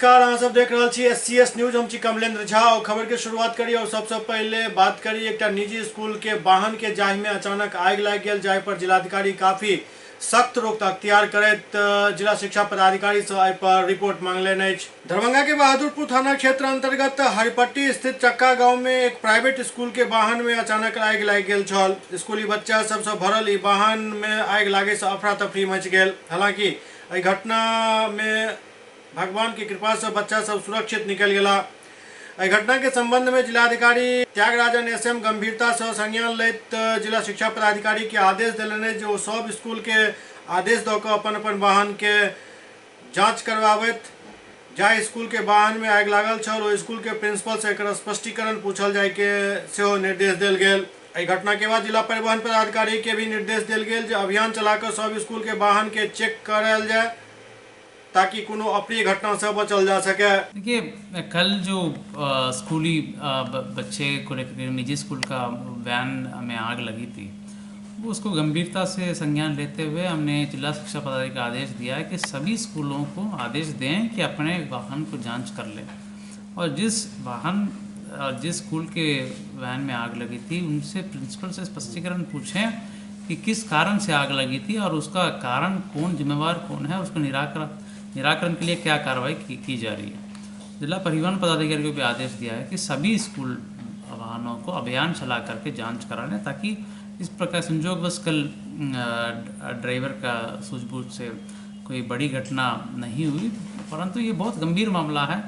नमस्कार, अहाँ सब देख रहे छी SCS न्यूज। हम छी कमलेंद्र झा और खबर के शुरुआत करी। और सबसे पहले बात करी एक निजी स्कूल के वाहन के जाहि में अचानक आग लग गई, जाहि पर जिलाधिकारी काफी सख्त रोक अख्तियार करैत जिला शिक्षा पदाधिकारी से एहि पर रिपोर्ट मांगलनि अछि। दरभंगा के बहादुरपुर थाना क्षेत्र अंतर्गत हरिपट्टी स्थित चक्का गांव में एक प्राइवेट स्कूल के वाहन में अचानक आग लग गेल छल। स्कूली बच्चा सबसे भरल ई वाहन में आग लागे से अफरा तफरी मच गेल। हालांकि एहि घटना में भगवान की कृपा से बच्चा सब सुरक्षित निकल गया। एहि घटना के संबंध में जिलाधिकारी त्यागराजन SM गंभीरता से संज्ञान लैत जिला शिक्षा पदाधिकारी के आदेश दिलनि जे ओ सब स्कूल के आदेश दऽ कऽ अपन अपन वाहन के जांच करवावैत। जाहि स्कूल के वाहन में आगि लागल छल ओ स्कूल के प्रिंसिपल से एकर स्पष्टीकरण पूछल जाय के सेहो निर्देश देल गेल। एहि घटना के बाद जिला परिवहन पदाधिकारी के भी निर्देश देल गेल जे अभियान चलाकर सब स्कूल के वाहन के चेक करायल जाए ताकि कोनो अप्रिय घटना से बचल जा सके। देखिए, कल जो स्कूली बच्चे को लेकर निजी स्कूल का वैन में आग लगी थी, वो उसको गंभीरता से संज्ञान लेते हुए हमने जिला शिक्षा पदाधिकारी का आदेश दिया है कि सभी स्कूलों को आदेश दें कि अपने वाहन को जांच कर लें और जिस स्कूल के वैन में आग लगी थी उनसे प्रिंसिपल से स्पष्टीकरण पूछें कि किस कारण से आग लगी थी और उसका कारण कौन, जिम्मेवार कौन है, उसको निराकरण के लिए क्या कार्रवाई की जा रही है। जिला परिवहन पदाधिकारी को भी आदेश दिया है कि सभी स्कूल वाहनों को अभियान चला करके जांच करा लें ताकि इस प्रकार संजोगवश कल ड्राइवर का सूझबूझ से कोई बड़ी घटना नहीं हुई, परंतु ये बहुत गंभीर मामला है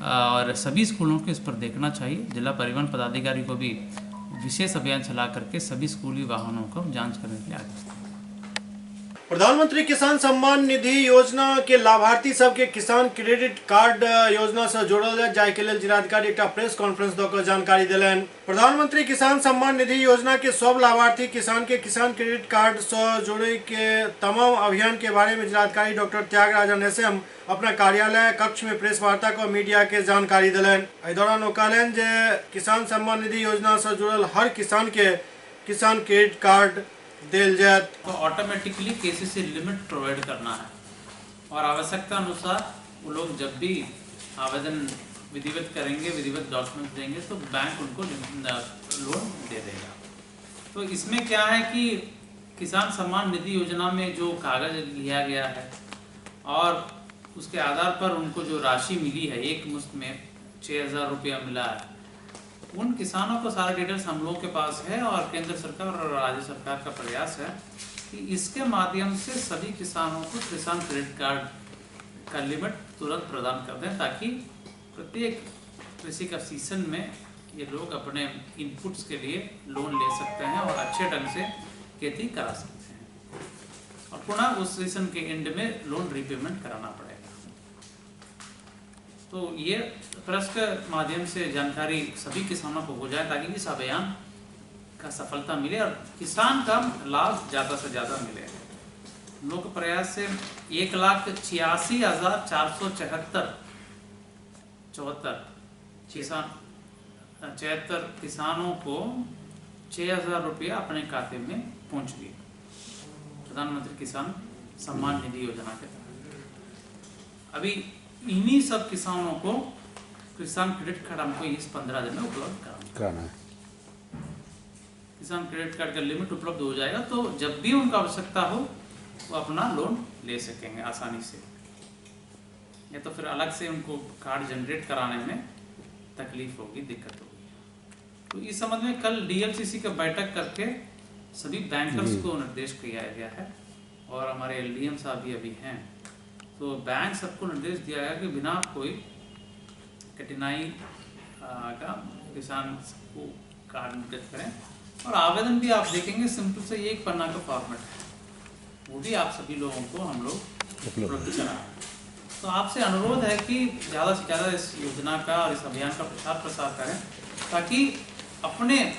और सभी स्कूलों को इस पर देखना चाहिए। जिला परिवहन पदाधिकारी को भी विशेष अभियान चला करके सभी स्कूली वाहनों को जाँच करने के लिए आदेश दिया। प्रधानमंत्री किसान सम्मान निधि योजना के लाभार्थी सबके किसान क्रेडिट कार्ड योजना से जोड़ल जाए, जाहि के लेल जिलाधिकारी एक प्रेस कॉन्फ्रेंस दऽ कऽ जानकारी दिलनि। प्रधानमंत्री किसान सम्मान निधि योजना के सब लाभार्थी किसान के किसान क्रेडिट कार्ड से जोड़े के तमाम अभियान के बारे में जिलाधिकारी डॉक्टर त्यागराजन SM अपना कार्यालय कक्ष में प्रेस वार्ता को मीडिया के जानकारी दिलनि। एहि दौरान ओ कहलनि जे किसान सम्मान निधि योजना से जुड़ल हर किसान के किसान क्रेडिट कार्ड दिल जाए तो ऑटोमेटिकली KCC लिमिट प्रोवाइड करना है और आवश्यकता अनुसार वो लोग जब भी आवेदन विधिवत करेंगे, विधिवत डॉक्यूमेंट देंगे तो बैंक उनको लोन दे देगा। तो इसमें क्या है कि किसान सम्मान निधि योजना में जो कागज लिया गया है और उसके आधार पर उनको जो राशि मिली है, एक मुश्त में 6,000 रुपया मिला है, उन किसानों को सारा डिटेल्स हम लोगों के पास है और केंद्र सरकार और राज्य सरकार का प्रयास है कि इसके माध्यम से सभी किसानों को किसान क्रेडिट कार्ड का लिमिट तुरंत प्रदान कर दें ताकि प्रत्येक कृषि का सीजन में ये लोग अपने इनपुट्स के लिए लोन ले सकते हैं और अच्छे ढंग से खेती करा सकते हैं और पुनः उस सीजन के एंड में लोन रीपेमेंट कराना पड़ेगा। तो ये प्रेस के माध्यम से जानकारी सभी किसानों को हो जाए ताकि इस अभियान का सफलता मिले और किसान का लाभ ज़्यादा से ज़्यादा मिले। लोक प्रयास से 1,86,474 किसानों को 6,000 रुपया अपने खाते में पहुंच गए प्रधानमंत्री किसान सम्मान निधि योजना के तहत। अभी इन्हीं सब किसानों को किसान क्रेडिट कार्ड हमको इस 15 दिन में उपलब्ध कराना है। किसान क्रेडिट कार्ड का लिमिट उपलब्ध हो जाएगा तो जब भी उनका आवश्यकता हो वो अपना लोन ले सकेंगे आसानी से। या तो फिर अलग से उनको कार्ड जनरेट कराने में तकलीफ होगी, दिक्कत होगी। तो इस संबंध में कल DLCC का बैठक करके सभी बैंकर्स को निर्देश किया गया है और हमारे LDM साहब भी अभी हैं, तो बैंक सबको निर्देश दिया गया कि बिना कोई कठिनाई का किसान को कार्ड निर्गत करें और आवेदन भी आप देखेंगे सिंपल से एक पन्ना का फॉर्मेट है, वो भी आप सभी लोगों को हम लोग उपलब्ध करा। तो आपसे अनुरोध है कि ज़्यादा से ज़्यादा इस योजना का और इस अभियान का प्रचार प्रसार करें ताकि अपने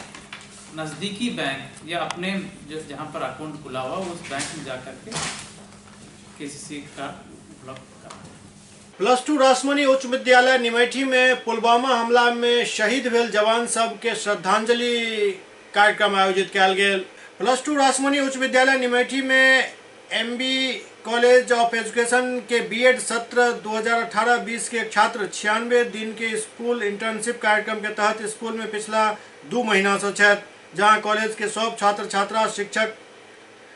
नज़दीकी बैंक या अपने जहाँ पर अकाउंट खुला हुआ उस बैंक में जा कर के KCC का +2 रासमनी उच्च विद्यालय निमैठी में पुलवामा हमला में शहीद भेल जवान सब के श्रद्धांजलि कार्यक्रम आयोजित किया गेल। +2 रासमनी उच्च विद्यालय निमैठी में MB कॉलेज ऑफ एजुकेशन के बीएड सत्र 2018-20 के छात्र 96 दिन के स्कूल इंटर्नशिप कार्यक्रम के तहत स्कूल में पिछला 2 महीना से छथि, जहां कॉलेज के सब छात्र छात्रा शिक्षक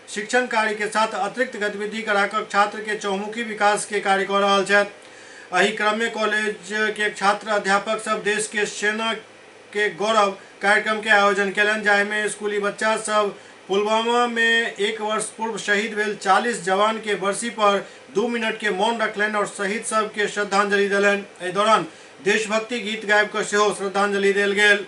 शिक्षण कार्य के साथ अतिरिक्त गतिविधि कराकर छात्र के चौमुखी विकास के कार्य कर रहा छथि। एही क्रम में कॉलेज के छात्र अध्यापक सब देश के सेना के गौरव कार्यक्रम के आयोजन कयलनि, जाहिमे स्कूली बच्चा सब पुलवामा में 1 वर्ष पूर्व शहीद भेल 40 जवान के बरसी पर 2 मिनट के मौन रखलनि और शहीद सब के श्रद्धांजलि दिलनि। एहि दौरान देशभक्ति गीत गाबि कऽ सेहो श्रद्धांजलि देल गेल।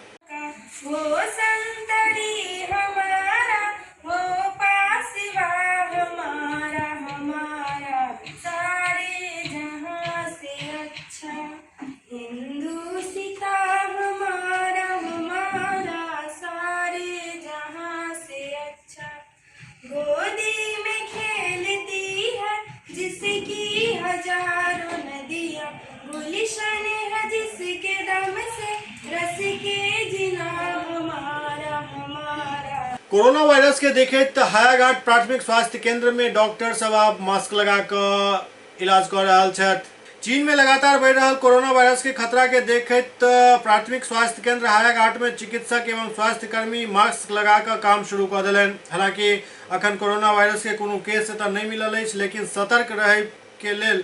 गोदी में खेलती है जिसकी हजारों नदियाँ, गुलिशन है जिसके दम से रस के जिला हमारा हमारा। कोरोना वायरस के देखैत हायाघाट प्राथमिक स्वास्थ्य केंद्र में डॉक्टर सब आब मास्क लगा कऽ इलाज कर रहल छथि। चीन में लगातार बढ़ रहा कोरोना वायरस के खतरा के देखैत प्राथमिक स्वास्थ्य केंद्र हायाघाट में चिकित्सक एवं स्वास्थ्य कर्मी मास्क लगाकर काम शुरू कर दिलनि। हालांकि अखन कोरोना वायरस के कोनो केस तो नहीं मिलल अछि, लेकिन सतर्क रहे के लेल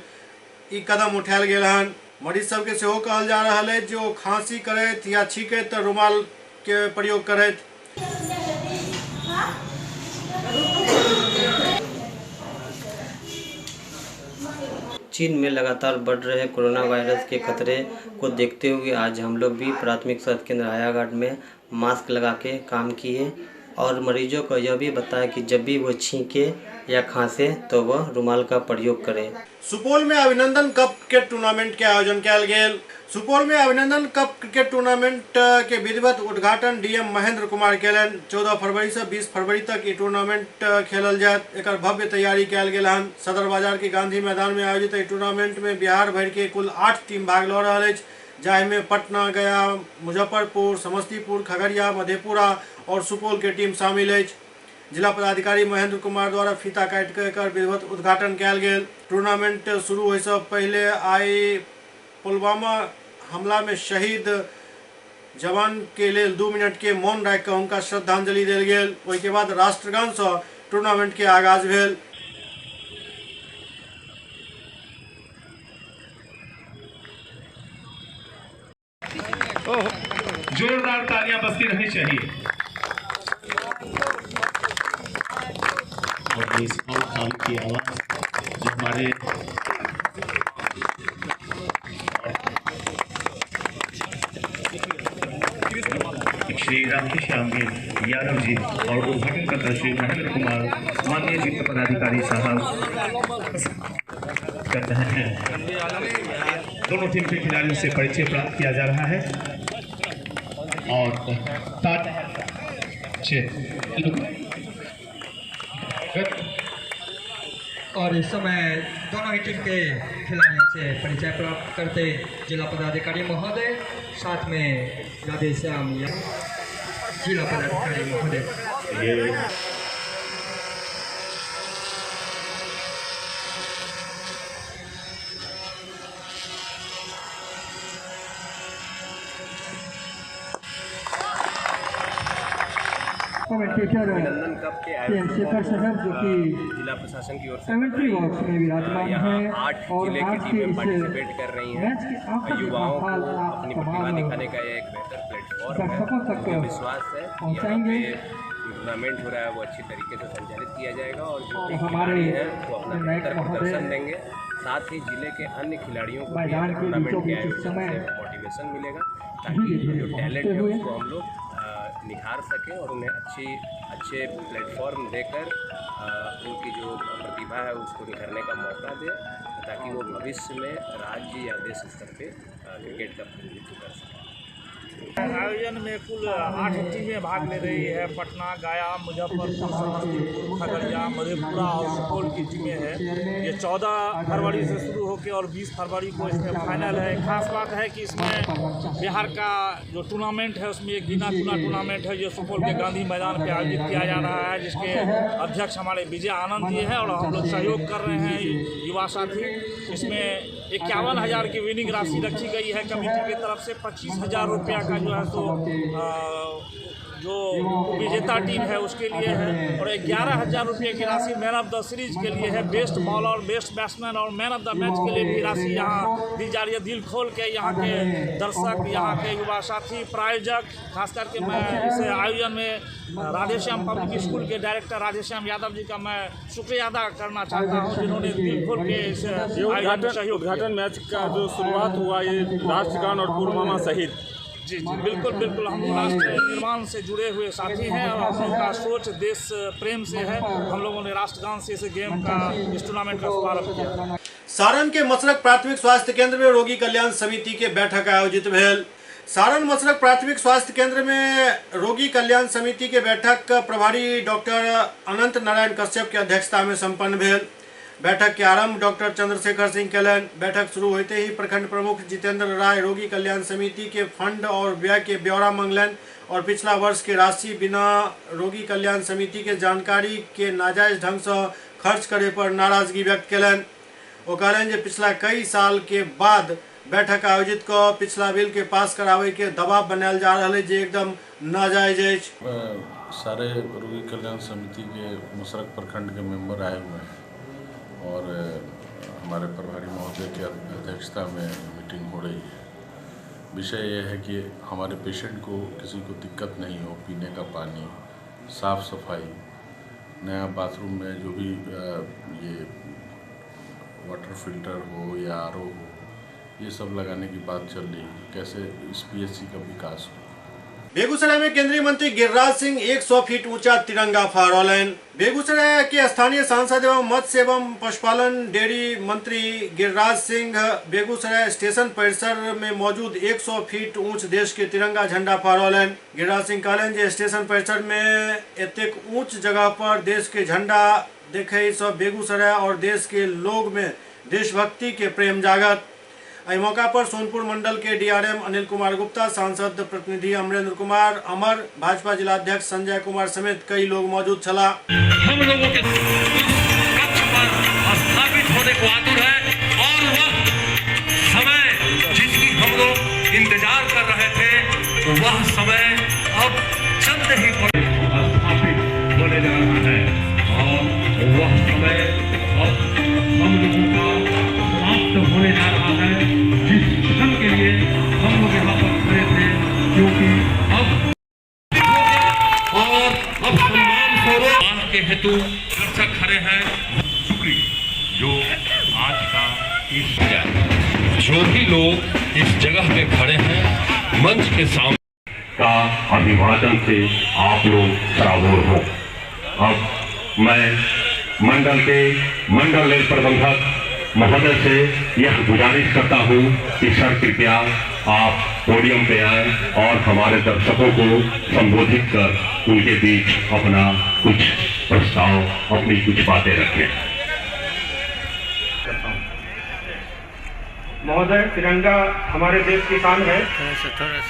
ई कदम उठायल गेल हन। मरीज सबके सेहो कहल जा रहल अछि जो खांसी करैत या छींकैत तऽ रुमाल के प्रयोग करैत। चीन में लगातार बढ़ रहे कोरोना वायरस के खतरे को देखते हुए आज हम लोग भी प्राथमिक स्वास्थ्य केंद्र हायाघाट में मास्क लगा के काम किए और मरीजों को यह भी बताया कि जब भी वो छींके या खांसे तो वह रुमाल का प्रयोग करें। सुपौल में अभिनंदन कप क्रिकेट टूर्नामेंट के आयोजन कयल गेल। सुपौल में अभिनंदन कप क्रिकेट टूर्नामेंट के विधिवत उद्घाटन डीएम महेंद्र कुमार कयलनि। 14 फरवरी से 20 फरवरी तक ई टूर्नामेंट खेलल जायत। एकर भव्य तैयारी कयल गेल हन। सदर बाजार के गांधी मैदान में आयोजित ई टूर्नामेंट में बिहार भर के कुल 8 टीम भाग लऽ रहल अछि, जाहिमे पटना, गया, मुजफ्फरपुर, समस्तीपुर, खगड़िया, मधेपुरा और सुपौल के टीम शामिल अछि। जिला पदाधिकारी महेंद्र कुमार द्वारा फीता काटि कऽ एकर विधिवत उद्घाटन कयल गेल। टूर्नामेंट शुरू होय से पहले आई पुलवामा हमला में शहीद जवान के लेल 2 मिनट के मौन राखि कऽ हुनका श्रद्धांजलि देल गेल। ओहि के बाद राष्ट्रगान से टूर्नामेंट के आगाज भेल। जोरदार तालियां बजती रहनी चाहिए। और इस ताल की आवाज जो हमारे श्री रामकृष्ण यादव जी और उद्घाटन करता श्री महेंद्र कुमार माननीय जिला पदाधिकारी साहब कर रहे हैं। दोनों टीम के खिलाड़ियों से परिचय प्राप्त किया जा रहा है और और इस समय दोनों ही टीम के खिलाड़ियों से परिचय प्राप्त करते जिला पदाधिकारी महोदय, साथ में राधेश्याम जिला पदाधिकारी महोदय। कमेंटेटर शेखर साहब जो कि जिला प्रशासन की ओर से कमेंट्री बॉक्स में विराजमान है और जिले की आज के टीमें इस पार्टिसिपेट कर रही हैं। मैच के आखिर युवाओं को हाल अपनी प्रतिभा तमाम दिखाने का ये एक बेहतर प्लेटफॉर्म है। दर्शकों तक मुझे विश्वास है कि यहाँ पहुंचाएंगे। पे टूर्नामेंट हो रहा है वो अच्छी तरीके से संचालित किया जाएगा और जो और भी हमारे खिलाड़ी हैं वो अपना नायक बेहतर महोदय प्रदर्शन देंगे। साथ ही जिले के अन्य खिलाड़ियों को भी मैदान के टूर्नामेंट के बीचों बीच आयोजन समय से मोटिवेशन मिलेगा धीरे ताकि धीरे जो टैलेंट पहुंचते है हुए उसको हम लोग निखार सकें और उन्हें अच्छे प्लेटफॉर्म देकर उनकी जो प्रतिभा है उसको निखारने का मौका दें ताकि वो भविष्य में राज्य या देश स्तर पे क्रिकेट का प्रतिनिधित्व कर सकें। आयोजन में कुल 8 टीमें भाग ले रही है। पटना, गया, मुजफ्फरपुर, समस्तीपुर, खगड़िया, मधेपुरा और सुपौल की टीमें हैं। ये 14 फरवरी से शुरू होकर और 20 फरवरी को इसमें फाइनल है। खास बात है कि इसमें बिहार का जो टूर्नामेंट है उसमें एक गिना चुना टूर्नामेंट है जो सुपौल के गांधी मैदान पर आयोजित किया जा रहा है, जिसके अध्यक्ष हमारे विजय आनंद जी हैं और हम लोग सहयोग कर रहे हैं युवा साथी। इसमें 51,000 की विनिंग राशि रखी गई है कमेटी की तरफ से। 25,000 रुपया का जो है सो जो विजेता टीम है उसके लिए है और 11,000 रुपये की राशि मैन ऑफ द सीरीज के लिए है। बेस्ट बॉलर, बेस्ट बैट्समैन और मैन ऑफ द मैच के लिए भी राशि यहाँ दी जा रही है। दिल खोल के यहाँ के दर्शक, यहाँ के युवा साथी, प्रायोजक, खास करके मैं इस आयोजन में राधेश्याम पब्लिक स्कूल के डायरेक्टर राधेश्याम यादव जी का मैं शुक्रिया अदा करना चाहता हूँ जिन्होंने दिल खोल के इस आयोजन में सहयोग किया। उद्घाटन मैच का जो शुरुआत हुआ ये राष्ट्रगान और पुरमामा सहित। जी बिल्कुल बिल्कुल, हम राष्ट्र निर्माण से जुड़े हुए साथी हैं और हम लोग का सोच देश प्रेम से है। हम लोगों ने राष्ट्रगान से इस गेम का, इस टूर्नामेंट का शुभारंभ किया। सारण के मसरक प्राथमिक स्वास्थ्य केंद्र में रोगी कल्याण समिति के बैठक आयोजित भेल। सारण मसरक प्राथमिक स्वास्थ्य केंद्र में रोगी कल्याण समिति के बैठक प्रभारी डॉक्टर अनंत नारायण कश्यप की अध्यक्षता में संपन्न भेल। बैठक के आरंभ डॉक्टर चंद्रशेखर सिंह कलन। बैठक शुरू होते ही प्रखंड प्रमुख जितेंद्र राय रोगी कल्याण समिति के फंड और व्यय के ब्यौरा मांगलन और पिछला वर्ष के राशि बिना रोगी कल्याण समिति के जानकारी के नाजायज ढंग से खर्च करे पर नाराजगी व्यक्त कलन। वो कहलन जे पिछला कई साल के बाद बैठक आयोजित कर पिछला बिल के पास करावे के दबाव बनायल जा रहा है जे एकदम नाजायज है। सारे रोगी कल्याण समिति के मसरक प्रखंड के मेंबर आए हुए हैं और हमारे प्रभारी महोदय की अध्यक्षता में मीटिंग हो रही है। विषय यह है कि हमारे पेशेंट को किसी को दिक्कत नहीं हो, पीने का पानी, साफ़ सफाई, नया बाथरूम में जो भी ये वाटर फिल्टर हो या आरओ हो, ये सब लगाने की बात चल रही है। कैसे इस पीएचसी का विकास हो। बेगूसराय में केंद्रीय मंत्री गिरिराज सिंह 100 फीट ऊंचा तिरंगा फहरौलन। बेगूसराय के स्थानीय सांसद एवं मत्स्य एवं पशुपालन डेयरी मंत्री गिरिराज सिंह बेगूसराय स्टेशन परिसर में मौजूद 100 फीट ऊंच देश के तिरंगा झंडा फहरौलन। गिरिराज सिंह कहलन जे स्टेशन परिसर में एतेक ऊंच जगह पर देश के झंडा देखे सब बेगूसराय और देश के लोग में देशभक्ति के प्रेम जागत। इस मौका पर सोनपुर मंडल के डीआरएम अनिल कुमार गुप्ता, सांसद प्रतिनिधि अमरेंद्र कुमार अमर, भाजपा जिलाध्यक्ष संजय कुमार समेत कई लोग मौजूद छला। हम लोगों के कक्ष पर स्थापित होने को आतुर है और वह समय जिसकी हम लोग इंतजार कर रहे थे वह समय अब चंद ही स्थापित होने जा रहा है और वह समय अब हम लोगों का समाप्त होने जा रहा है। जिस क्षण के लिए हम लोग यहाँ पर खड़े थे, क्योंकि अब सम्मान स्वरूप के हेतु दर्शक खड़े हैं। शुक्रिया जो आज का इस जो भी लोग इस जगह पे खड़े हैं मंच के सामने का अभिवादन से आप लोग सराबोर हो। अब मैं मंडल के मंडल रेल प्रबंधक महोदय से यह गुजारिश करता हूँ कि सर कृपया आप पोडियम पे आए और हमारे दर्शकों को संबोधित कर उनके बीच अपना कुछ प्रस्ताव, अपनी कुछ बातें रखें। महोदय, तिरंगा हमारे देश की शान है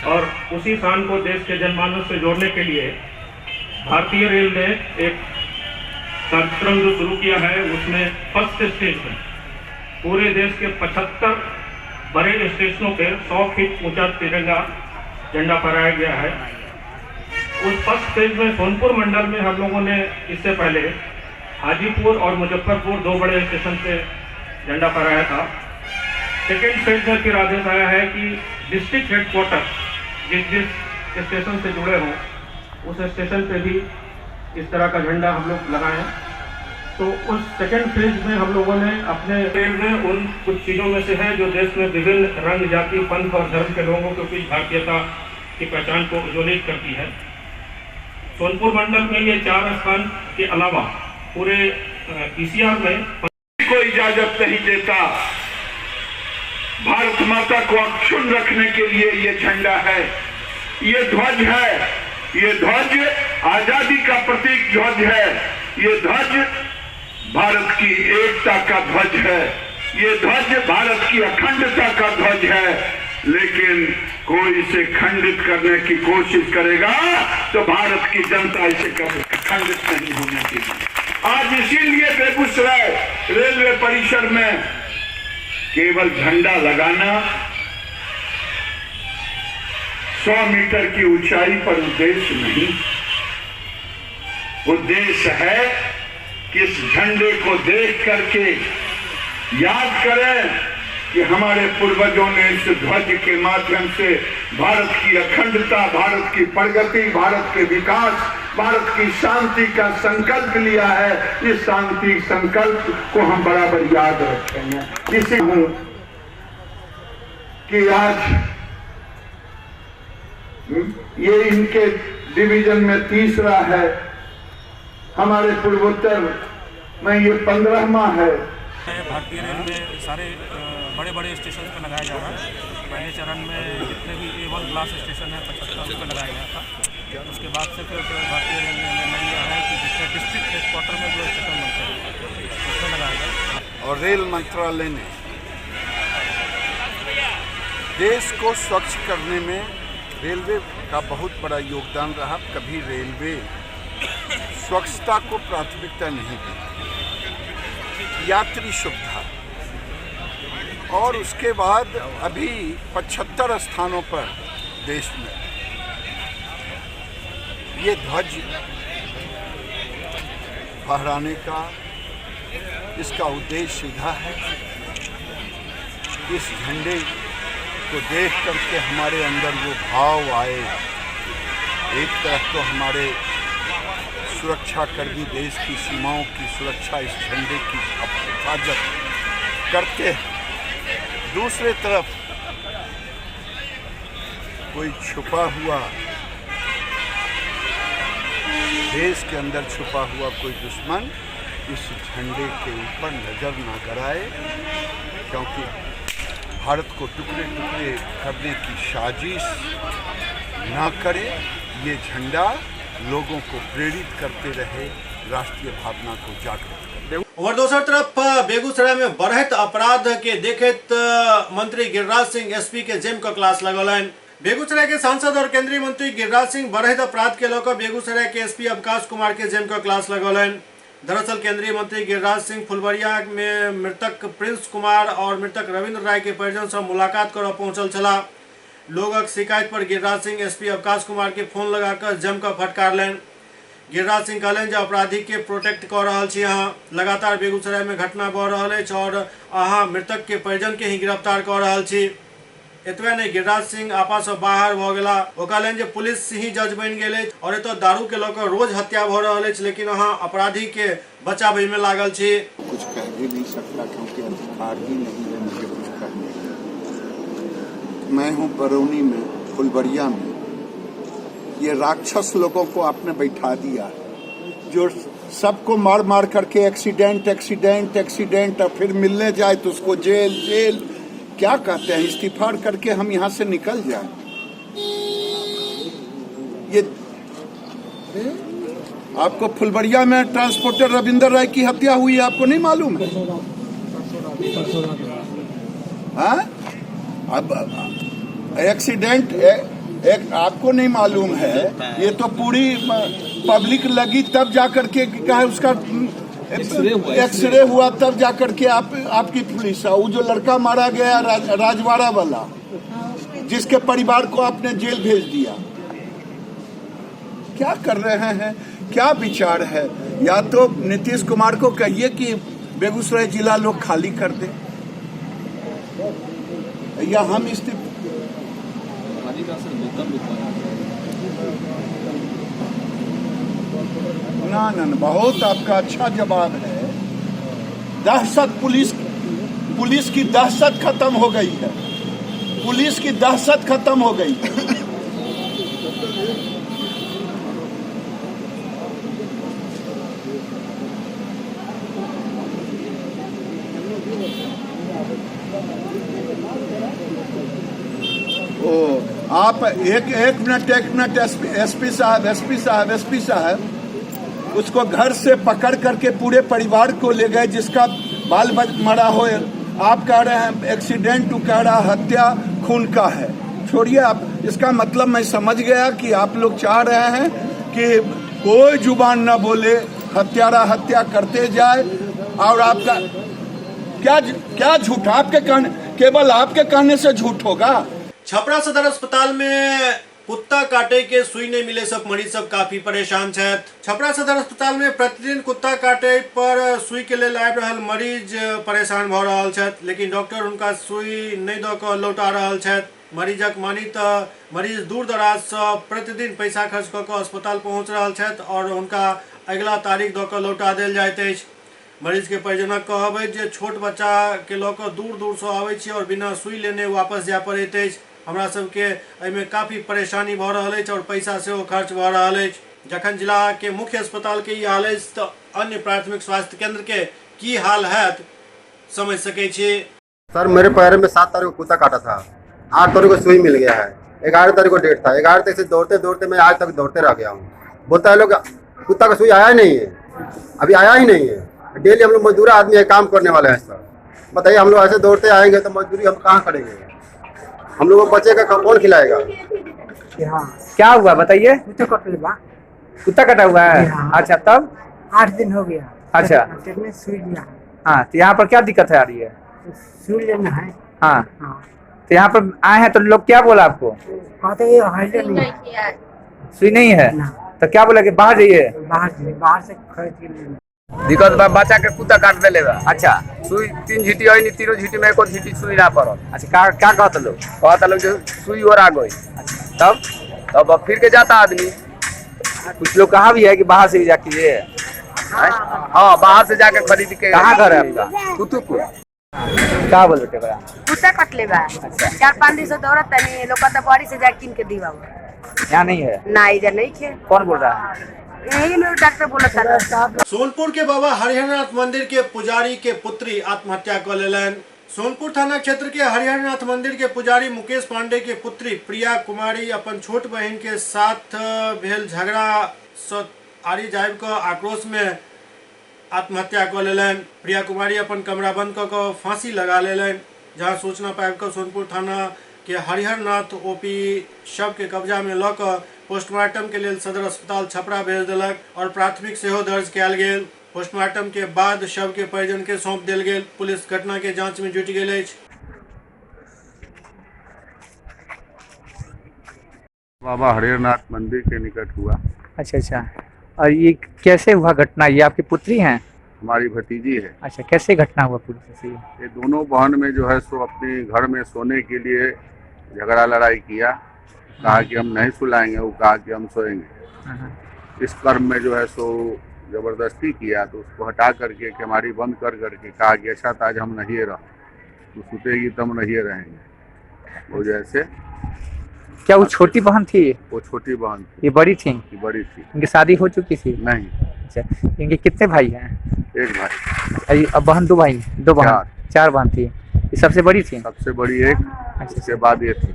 और उसी शान को देश के जनमानस से जोड़ने के लिए भारतीय रेल ने एक कार्यक्रम जो शुरू किया है उसमें फर्स्ट स्टेज में पूरे देश के 75 बड़े स्टेशनों पे 100 फीट ऊंचा तिरंगा झंडा फहराया गया है। उस फर्स्ट स्टेज में सोनपुर मंडल में हम लोगों ने इससे पहले हाजीपुर और मुजफ्फरपुर 2 बड़े स्टेशन पे झंडा फहराया था। सेकेंड फेज में फिर आदेश आया है कि डिस्ट्रिक्ट हेडक्वार्टर जिस स्टेशन से जुड़े हों उस स्टेशन पे भी इस तरह का झंडा हम लोग लगाएं। तो उस सेकेंड फेज में हम लोगों ने अपने रेल में उन कुछ चीज़ों में से है जो देश में विभिन्न रंग, जाति, पंथ और धर्म के लोगों के बीच भारतीयता की पहचान को उज्ज्वलित करती है। सोनपुर मंडल में ये 4 स्थान के अलावा पूरे पीसीआर में को इजाजत नहीं देता। भारत माता को अक्षुण्ण रखने के लिए ये झंडा है ये ध्वज है, ये ध्वज आजादी का प्रतीक ध्वज है, ये ध्वज भारत की एकता का ध्वज है, ये ध्वज भारत की अखंडता का ध्वज है। लेकिन कोई इसे खंडित करने की कोशिश करेगा तो भारत की जनता इसे कभी खंडित नहीं होने देगी। आज इसीलिए बेगूसराय रेलवे परिसर में केवल झंडा लगाना 100 मीटर की ऊंचाई पर उद्देश्य नहीं, उद्देश्य है कि इस झंडे को देख करके याद करें कि हमारे पूर्वजों ने इस ध्वज के माध्यम से भारत की अखंडता, भारत की प्रगति, भारत के विकास, भारत की शांति का संकल्प लिया है। इस शांति संकल्प को हम बराबर याद रखेंगे। इसी हूं कि आज ये इनके डिवीजन में तीसरा है, हमारे पूर्वोत्तर में ये 15वां है। भारतीय रेल में सारे बड़े बड़े स्टेशन पर लगाया जा रहा है। पहले चरण में जितने भी A1 क्लास स्टेशन है 75 पे लगाया गया था। उसके बाद से फिर भारतीय रेल ने निर्णय लिया है कि जितने डिस्ट्रिक्ट हेडक्वार्टर में जो स्टेशन बनते हैं उसमें लगाया जाए। और रेल मंत्रालय ने देश को स्वच्छ करने में रेलवे का बहुत बड़ा योगदान रहा। कभी रेलवे स्वच्छता को प्राथमिकता नहीं दी। यात्री सुविधा और उसके बाद अभी 75 स्थानों पर देश में ये ध्वज फहराने का इसका उद्देश्य सीधा है। इस झंडे को देख करके हमारे अंदर वो भाव आए, एक तरफ तो हमारे सुरक्षा कर्मी देश की सीमाओं की सुरक्षा इस झंडे की हिफाजत करते हैं, दूसरे तरफ कोई छुपा हुआ देश के अंदर छुपा हुआ कोई दुश्मन इस झंडे के ऊपर नजर न कराए, क्योंकि भारत को टुकड़े टुकड़े करने की साजिश न करे। ये झंडा लोगों को प्रेरित करते रहे, राष्ट्रीय भावना को जागृत करे। और दूसरी तरफ बेगूसराय में बढ़त अपराध के देखत मंत्री गिरिराज सिंह एसपी के जेम का क्लास लगौलन। बेगूसराय के सांसद और केंद्रीय मंत्री गिरिराज सिंह बढ़त अपराध के लेकर बेगूसराय के एसपी अवकाश कुमार के जेम का क्लास लगौलन। दरअसल केंद्रीय मंत्री गिरिराज सिंह फुलबरिया में मृतक प्रिंस कुमार और मृतक रविंद्र राय के परिजन से मुलाकात कर पहुंचल छला। लोगक शिकायत पर गिरिराज सिंह एसपी अवकाश कुमार के फोन लगाकर जम का फटकार लेन। गिरिराज सिंह कहलन जे अपराधी के प्रोटेक्ट कर रहा छी, अहाँ लगातार बेगूसराय में घटना बढ़ रहा है और अहाँ मृतक के परिजन के ही गिरफ्तार कर रहा छी। एतबे नहीं, गिरिराज सिंह आपा से बाहर भ गेला। ओ कहलन जे पुलिस ही जज बन गेले और एतो दारू के लेकर रोज हत्या भ रहा है, लेकिन अहाँ अपराधी के बचावे में लागल छी। कुछ कह भी नहीं सकता क्योंकि अधिकार ही नहीं है मुझे कुछ करने का। मैं हूँ बरौनी में, फुलबरिया में। ये राक्षस लोगों को आपने बैठा दिया, जो सबको मार मार करके एक्सीडेंट एक्सीडेंट एक्सीडेंट, और फिर मिलने जाए तो उसको जेल जेल। क्या कहते हैं, इस्तीफा करके हम यहाँ से निकल जाए। ये आपको फुलबरिया में ट्रांसपोर्टर रविंद्र राय की हत्या हुई है, आपको नहीं मालूम है? हाँ, अब एक्सीडेंट एक आपको नहीं मालूम है? ये तो पूरी पब्लिक लगी तब जाकर के क्या है उसका एक्सरे हुआ तब जाकर के आपकी पुलिस। वो जो लड़का मारा गया राजवाड़ा वाला, जिसके परिवार को आपने जेल भेज दिया, क्या कर रहे हैं? क्या विचार है? या तो नीतीश कुमार को कहिए कि बेगूसराय जिला लोग खाली कर दे, या हम ना ना ना, बहुत आपका अच्छा जवाब है। दहशत पुलिस की दहशत खत्म हो गई है, पुलिस की दहशत खत्म हो गई है। ओ आप एक मिनट एसपी साहब उसको घर से पकड़ करके पूरे परिवार को ले गए, जिसका बाल मरा हो। आप कह रहे हैं एक्सीडेंट, तो कह रहा हत्या खून का है। छोड़िए आप, इसका मतलब मैं समझ गया कि आप लोग चाह रहे हैं कि कोई जुबान न बोले, हत्यारा हत्या करते जाए। और आपका क्या झूठ, आपके कहने, केवल आपके कहने से झूठ होगा। छपरा सदर अस्पताल में कुत्ता काटे के सुई नहीं मिले सब मरीज सब काफी परेशान छथि। छपरा सदर अस्पताल में प्रतिदिन कुत्ता काटे पर सुई के लिए आबि रहल मरीज परेशान भ रहल छथि, लेकिन डॉक्टर उनका सुई नहीं द के लौटा रहल छथि। मरीजक मानी तऽ मरीज दूर दराज से प्रतिदिन पैसा खर्च क के अस्पताल पहुंच रहल छथि और उनका अगला तारीख द के लौटा देल जाइत अछि। मरीज के परिजनक कहबै जे छोट बच्चा के लऽ कऽ दूर से आबै छी और बिना सुई लेने वापस जाय पड़ैत अछि। हमरा सबके एहिमे काफी परेशानी भऽ रहल अछि और पैसा सेहो खर्च भऽ रहल अछि। जखन जिला के मुख्य अस्पताल के ई हाल अछि तऽ अन्य प्राथमिक स्वास्थ्य केंद्र के की हाल हैत समझ सकै छी। सर मेरे पैर में 7 तारीख को कुत्ता काटा था, 8 तारीख को सुई मिल गया है, 11 तारीख को डेट था, 11 तारीख से दौड़ते मैं आज तक दौड़ते रह गया हूँ। बोलता है लोग कुत्ता का सुई आया ही नहीं है, अभी आया ही नहीं है। डेली हम लोग मजदूर आदमी है, काम करने वाले हैं सर। बताइए हम लोग ऐसे दौड़ते आएंगे तो मजदूरी हम कहाँ करेंगे? हम लोगों को बच्चे का कौन खिलाएगा? क्या हुआ बताइए? कुत्ता कटा हुआ है। अच्छा तब 8 दिन हो गया। अच्छा सुई लिया। हाँ तो यहाँ पर क्या दिक्कत है आ रही है? सुई लेना है। हाँ तो यहाँ पर आए हैं तो लोग क्या बोला आपको? कहते नहीं सुई नहीं है तो क्या बोला कि बाहर जाइए? बाहर से खरीद के लेना। दिक्कत बच्चा के कुत्ता काट दे लेगा। अच्छा सुई 3 झीटी है, 3 झीटी में एको झीटी सुई ना पड़ो। अच्छा क्या कहते लोग जो सुई और आ गई। तब अब फिर के जाता आदमी। कुछ लोग कहा भी है कि बाहर से जा कीजिए। हाँ बाहर से जाके खरीद के। कहाँ घर है आपका? कुतुबपुर। क्या बोल बेटे बड़ा कुत्ता कट लेगा। अच्छा 4-5 दिन से दौड़त नहीं लोग कहता बाड़ी से जाके किन के दीवा। यहाँ नहीं है ना, इधर नहीं थे। कौन बोल रहा है? यही लोग डॉक्टर बोला था। सोनपुर के बाबा हरिहरनाथ मंदिर के पुजारी के पुत्री आत्महत्या कर लेलन। सोनपुर थाना क्षेत्र के हरिहरनाथ मंदिर के पुजारी मुकेश पांडे के पुत्री प्रिया कुमारी अपन छोट बहन के साथ भेल झगड़ा से आरी जायब के आक्रोश में आत्महत्या कर लेलन। प्रिया कुमारी अपन कमरा बंद क के फांसी लगा लेलन, जहां सूचना पाबि के सोनपुर थाना के हरिहरनाथ ओपी शव के कब्जा में लऽ कऽ पोस्टमार्टम के लिए सदर अस्पताल छपरा भेज देलक और प्राथमिक सेहो दर्ज कयल गेल। पोस्टमार्टम के बाद शव के परिजन के सौंप देल गेल। पुलिस घटना के जांच में जुट गेल अछि। बाबा हरिहरनाथ मंदिर के निकट हुआ। अच्छा और ये कैसे हुआ घटना? ये आपकी पुत्री हैं? हमारी भतीजी है। अच्छा कैसे घटना हुआ पुलिस से? ये दोनों बहन में जो है सो अपने घर में सोने के लिए झगड़ा लड़ाई किया। कहा कि हम नहीं सुलाएंगे, वो कहा कि हम सोएंगे। इस क्रम में जो है सो जबरदस्ती किया, तो उसको हटा करके केमारी बंद कर करके कहा कि अच्छा आज हम नहीं रह, तो सुतेगी तो हम नहीं रहेंगे। वो जैसे क्या वो छोटी बहन थी? वो छोटी बहन थी। ये बड़ी थी? ये बड़ी थी। इनकी शादी हो चुकी थी? नहीं। अच्छा इनके कितने भाई हैं? एक भाई। अब बहन दो भाई? दो बहन, 4 बहन थी। ये सबसे बड़ी थी? सबसे बड़ी एक, इसके बाद ये थी।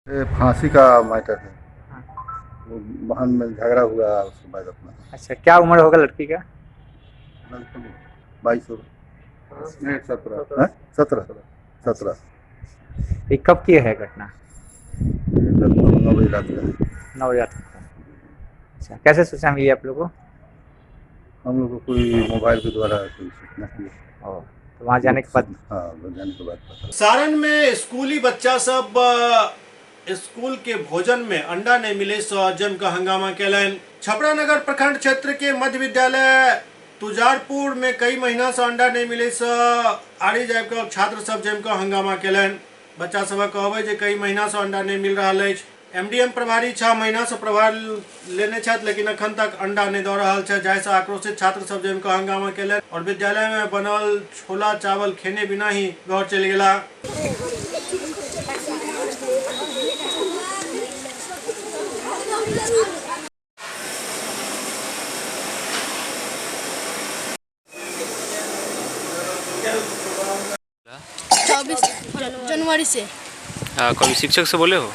फांसी का मैटर है, बहन में झगड़ा हुआ उसके बाद अपना। अच्छा क्या उम्र होगा लड़की का? 22 17। ये कब की है घटना? 9 बजे रात का। 9 बजे रात। अच्छा कैसे सूचना मिली आप लोगों को? हम लोग को कोई मोबाइल के द्वारा कोई सूचना की। तो वहाँ जाने के बाद? हाँ जाने के बाद पता। सारण में स्कूली बच्चा सब स्कूल के भोजन में अंडा नहीं मिले से जम का हंगामा कैलन। छपरा नगर प्रखंड क्षेत्र के मध्य विद्यालय तुजारपुर में कई महीना से अंडा नहीं मिले से आरी जायब के छात्र सब जम का हंगामा कैलन। बच्चा सब कहबै जे कई महीना से अंडा नहीं मिल रहा है। एमडीएम प्रभारी 6 महीना से प्रभार लेने छथि, लेकिन अखन तक अंडा नहीं दऽ रहल छै, जाहिसँ आक्रोशित छात्र सब जम का हंगामा कैलन और विद्यालय में बनल छोला चावल खेने बिना ही घर चलि गेला। जनवरी से। कभी शिक्षक से बोले हो?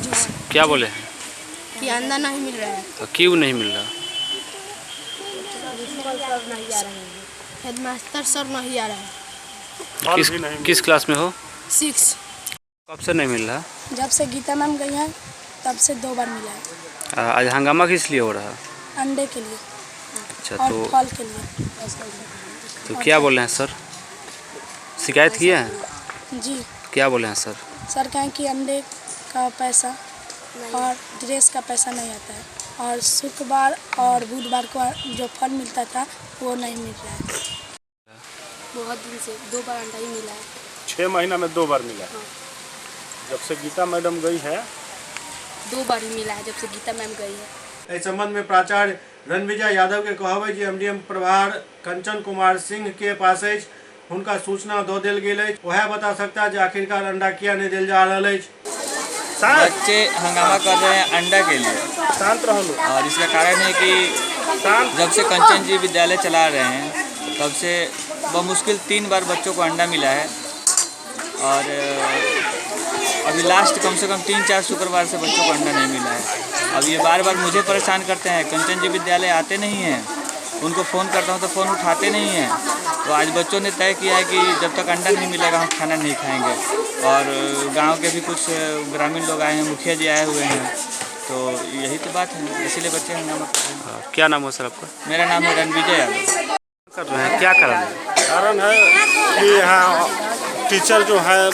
जी से। क्या बोले हैं? कि अंडा नहीं मिल रहा है। तो क्यों नहीं मिल रहा? हेडमास्टर सर नहीं आ रहा है। किस क्लास में हो? 6। कब से नहीं मिल रहा? जब से गीता मैम गई हैं तब से 2 बार मिला है। आज हंगामा किस लिए हो रहा? अंडे के लिए। अच्छा, और तो फल के लिए। तो क्या बोले हैं सर? शिकायत किया है? जी। क्या बोले हैं सर? सर कहें कि अंडे का पैसा और ड्रेस का पैसा नहीं आता है, और शुक्रवार और बुधवार को जो फल मिलता था वो नहीं मिल रहा है। बहुत दिन से 2 बार अंडा ही मिला है। 6 महीना में 2 बार मिला है। जब से गीता मैडम गई है 2 बार ही मिला है, जब से गीता मैम गई है। इस संबंध में प्राचार्य रणविजय यादव के कहब जे एमडीएम प्रभार कंचन कुमार सिंह के पास उनका सूचना दो दिल गई। वह बता सकता है आखिरकार अंडा किया नहीं दिल जा रहा है। बच्चे हंगामा कर रहे हैं अंडा के लिए, शांत रहो, और इसका कारण है कि जब से कंचन जी विद्यालय चला रहे हैं तब से बमुश्किल 3 बार बच्चों को अंडा मिला है, और अभी लास्ट कम से कम 3-4 शुक्रवार से बच्चों को अंडा नहीं मिला है। अब ये बार बार मुझे परेशान करते हैं। कंचन जी विद्यालय आते नहीं हैं, उनको फ़ोन करता हूँ तो फ़ोन उठाते नहीं हैं। तो आज बच्चों ने तय किया है कि जब तक अंडा नहीं मिलेगा हम खाना नहीं खाएंगे। और गांव के भी कुछ ग्रामीण लोग आए हैं, मुखिया जी आए हुए हैं, तो यही तो बात है, इसीलिए बच्चे हंगामा कर रहे हैं। क्या नाम है सर आपका? मेरा नाम है रणविजय यादव। कर रहे हैं, क्या कारण है? कारण है कि यहाँ टीचर जो है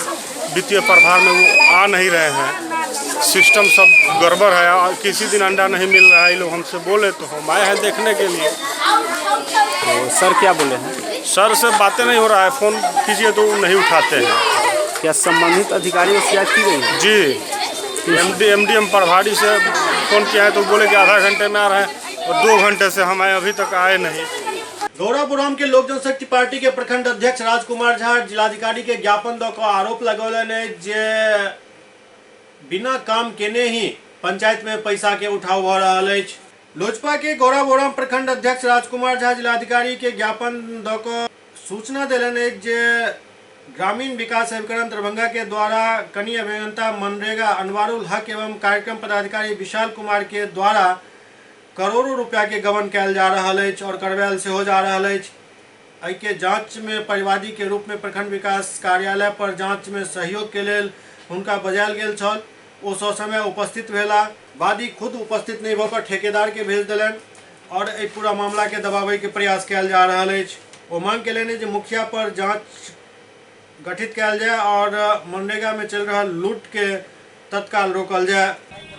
वित्तीय प्रभार में वो आ नहीं रहे हैं, सिस्टम सब गड़बड़ है, और किसी दिन अंडा नहीं मिल रहा है। ये लोग हमसे बोले तो हम आए हैं देखने के लिए। तो सर क्या बोले हैं? सर से बातें नहीं हो रहा है, फ़ोन कीजिए तो वो नहीं उठाते हैं। क्या संबंधित अधिकारी को शिकायत की गई है? जी, एमडीएम प्रभारी से फ़ोन किया है तो बोले कि आधा घंटे में आ रहे हैं, और 2 घंटे से हम आए अभी तक आए नहीं। गौरापुरम के लोक जनशक्ति पार्टी के प्रखंड अध्यक्ष राजकुमार झा जिलाधिकारी के ज्ञापन द आरोप लगौलनि जे बिना काम केने ही पंचायत में पैसा के उठाव भ रहल अछि। लोजपा के गौरापुरम प्रखंड अध्यक्ष राजकुमार झा जिलाधिकारी के ज्ञापन द सूचना दिलनि जे ग्रामीण विकास अभिकरण दरभंगा के द्वारा कनीय अभियंता मनरेगा अनवारुल हक एवं कार्यक्रम पदाधिकारी विशाल कुमार के द्वारा करोड़ों रुपया के गबन कैल जा रहा है और करवायल से हो जा रहा है। एहि के जांच में परिवादी के रूप में प्रखंड विकास कार्यालय पर जांच में सहयोग के लेल हुनका बजायल गेल छल। ओ ससमय उपस्थित भेला, वादी खुद उपस्थित नहीं भऽ कऽ ठेकेदार के भेज देलनि और एहि पूरा मामला के दबाबै के प्रयास कैल जा रहा है। ओ मांग केलनि जे मुखिया पर जांच गठित कैल जाए और मनरेगा में चल रहा लूट के तत्काल रोकल जाए।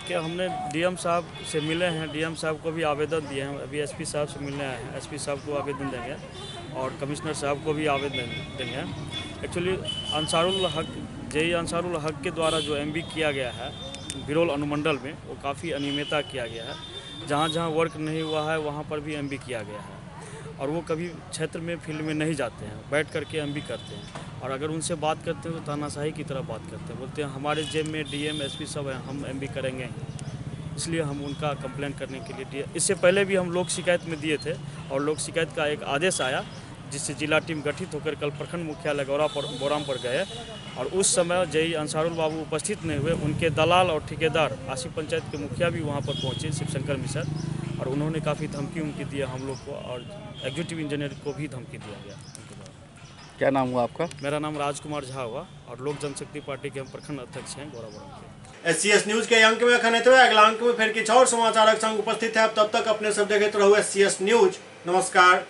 क्या हमने डीएम साहब से मिले हैं, डीएम साहब को भी आवेदन दिए हैं, अभी एसपी साहब से मिलने आए हैं, एसपी साहब को आवेदन देंगे और कमिश्नर साहब को भी आवेदन देंगे। एक्चुअली अंसारुल हक जेई अंसारुल हक के द्वारा जो एमबी किया गया है बिरोल अनुमंडल में, वो काफ़ी अनियमितता किया गया है। जहाँ जहाँ वर्क नहीं हुआ है वहाँ पर भी एमबी किया गया है, और वो कभी क्षेत्र में फील्ड में नहीं जाते हैं, बैठ करके एमबी करते हैं, और अगर उनसे बात करते हैं तो तानाशाही की तरह बात करते हैं, बोलते हैं हमारे जेब में डीएम एसपी सब हैं, हम एमबी करेंगे। इसलिए हम उनका कंप्लेन करने के लिए इससे पहले भी हम लोक शिकायत में दिए थे, और लोक शिकायत का एक आदेश आया जिससे जिला टीम गठित होकर कल प्रखंड मुख्यालय गौरापुरम पर गए, और उस समय जेई अंसारुल बाबू उपस्थित नहीं हुए, उनके दलाल और ठेकेदार आसिफ पंचायत के मुखिया भी वहाँ पर पहुँचे, शिवशंकर मिश्र, और उन्होंने काफ़ी धमकी उनकी दी हम लोग को, और एग्जीक्यूटिव इंजीनियर को भी धमकी दिया गया। क्या नाम हुआ आपका? मेरा नाम राजकुमार झा हुआ, और लोक जनशक्ति पार्टी के हम प्रखंड अध्यक्ष हैं गौरापुरम के। SCS न्यूज के अंक में अखन एतबे, अगला अंक में फिर किछु और समाचारक संग उपस्थित है। तब तक अपने सब देखते रहू SCS न्यूज। नमस्कार।